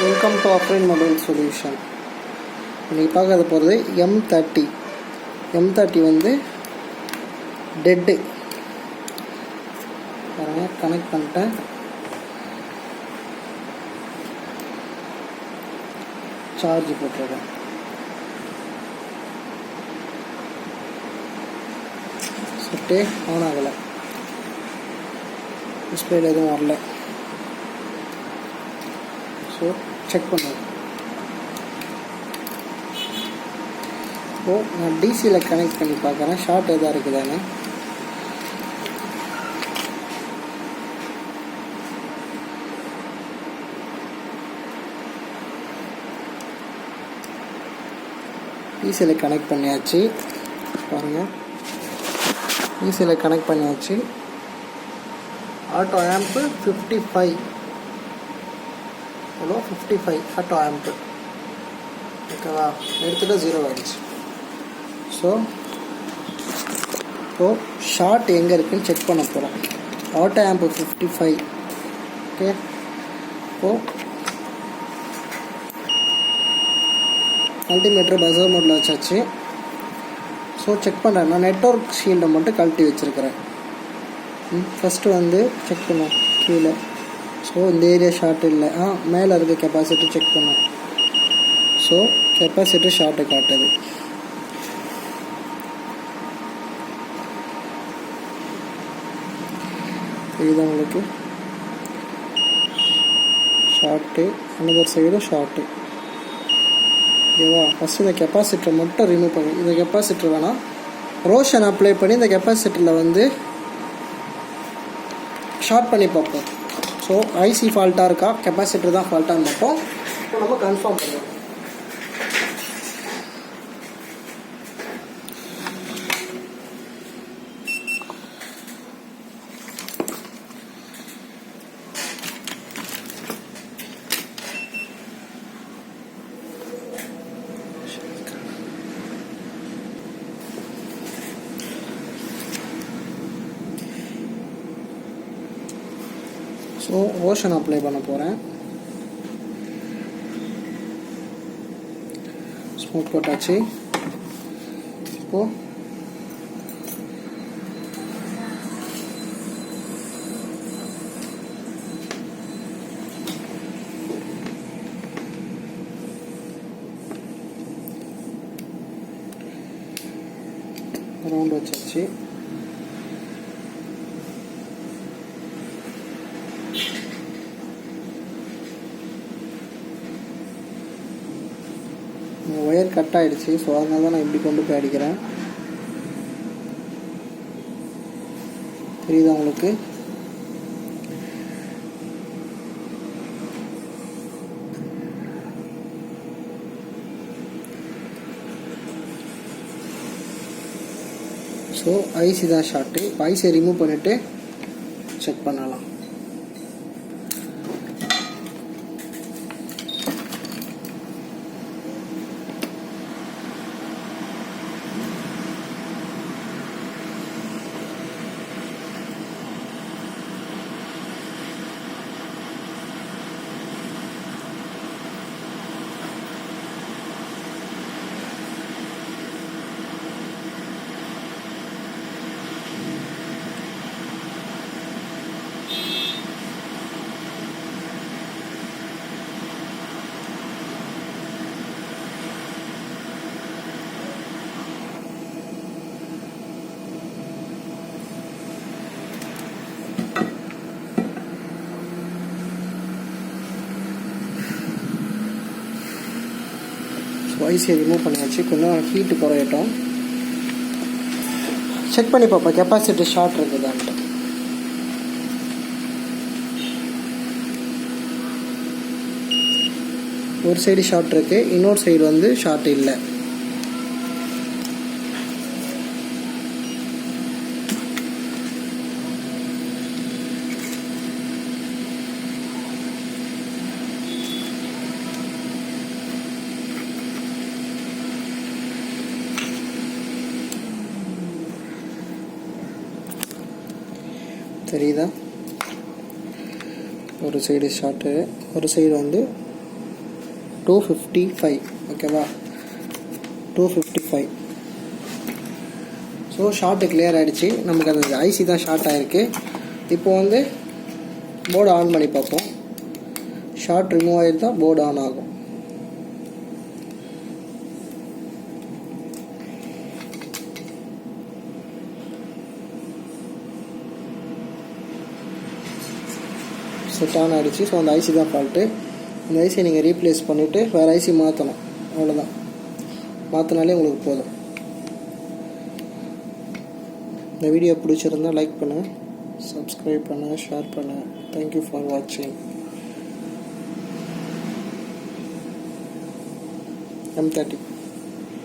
Welcome to offline mobile solution. இன்றைக்கி பார்க்க போகிறது M30 வந்து டெட்டு பாருங்கள். கனெக்ட் பண்ணிட்டேன். சார்ஜ் போட்டுருக்கேன். செட்டு ஆன் ஆகலை. டிஸ்பிளேல எதுவும் வரல. ஸோ செக் பண்ணுவோம். நான் டிசியில் கனெக்ட் பண்ணி பார்க்குறேன் ஷார்ட் எதாக இருக்குதான்னு. டிசியில் கனெக்ட் பண்ணியாச்சு. பாருங்கள், டிசியில் கனெக்ட் பண்ணியாச்சு. Auto amp 55 auto amp. ஓகேவா, எடுத்துகிட்டு 0 ஆகிடுச்சு. ஸோ ஷார்ட் எங்கே இருக்குதுன்னு செக் பண்ண போகிறோம். Auto amp 55. Okay, multimeter buzzer மோடில் வச்சாச்சு. ஸோ செக் பண்ணுறேன். நான் நெட்வொர்க் ஷீல்டை மட்டும் கழட்டி வச்சுருக்கிறேன். ஃபஸ்ட்டு வந்து செக் பண்ணும் கீழே. ஸோ இந்த ஏரியா ஷார்ட் இல்லை. மேலே இருக்க கெப்பாசிட்டி செக் பண்ணும். ஸோ கெப்பாசிட்டி ஷார்ட்டு காட்டுது. இதுதான் உங்களுக்கு ஷார்ட்டு, அனதர் சைடு ஷார்ட்டு. ஓகேவா, ஃபஸ்ட்டு இந்த கெப்பாசிட்டரை மட்டும் ரிமூவ் பண்ணி, இந்த கெப்பாசிட்டர் வேணால் ரோஷன் அப்ளை பண்ணி இந்த கெப்பாசிட்டரில் வந்து ஷார்ட் பண்ணி பார்ப்போம். ஸோ ஐசி ஃபால்ட்டாக இருக்கா, கெப்பாசிட்டர் தான் ஃபால்ட்டாக மட்டும் இப்போ நம்ம கன்ஃபார்ம் பண்ணுவோம். ஸோ ஓஷன் அப்ளை பண்ண போகிறேன். ஸ்மூத் போட்டாச்சு. இப்போது ரவுண்ட் வச்சாச்சு. ஒயர் கட் ஆகிடுச்சு. ஸோ அதனால தான் நான் இப்படி கொண்டு போய் அடிக்கிறேன். தெரியுதா உங்களுக்கு? ஸோ ஐசி தான் ஷார்ட்டு. இப்போ ஐசியை ரிமூவ் பண்ணிவிட்டு செக் பண்ணலாம். ஐசியை ரிமூவ் பண்ணியாச்சு. கொஞ்சம் ஹீட்டு குறையட்டும். செக் பண்ணி பார்ப்போம் கெப்பாசிட்டி ஷார்ட் இருக்குதான்ட்டு. ஒரு சைடு ஷார்ட் இருக்குது, இன்னொரு சைடு வந்து ஷார்ட் இல்லை. தெரியுதா? ஒரு சைடு ஷார்ட்டு, ஒரு சைடு வந்து 255 ஓகேவா 255. ஸோ ஷார்ட்டு கிளியர் ஆகிடுச்சு. நமக்கு அந்த ஐசி தான் ஷார்ட் ஆகிருக்கு. இப்போ வந்து போர்டு ஆன் பண்ணி பார்ப்போம். ஷார்ட் ரிமூவ் ஆகிருந்தா போர்டு ஆன் ஆகும். செட் ஆன் ஆகிடுச்சு. ஸோ அந்த ஐசி தான் ஃபால்ட்டு. அந்த ஐசியை நீங்கள் ரீப்ளேஸ் பண்ணிவிட்டு வேறு ஐசி மாற்றணும். அவ்வளோதான், மாற்றினாலே உங்களுக்கு போதும். இந்த வீடியோ பிடிச்சிருந்தால் லைக் பண்ணுங்கள், சப்ஸ்கிரைப் பண்ணுங்கள், ஷேர் பண்ணுங்கள். தேங்க்யூ ஃபார் வாட்சிங். M30.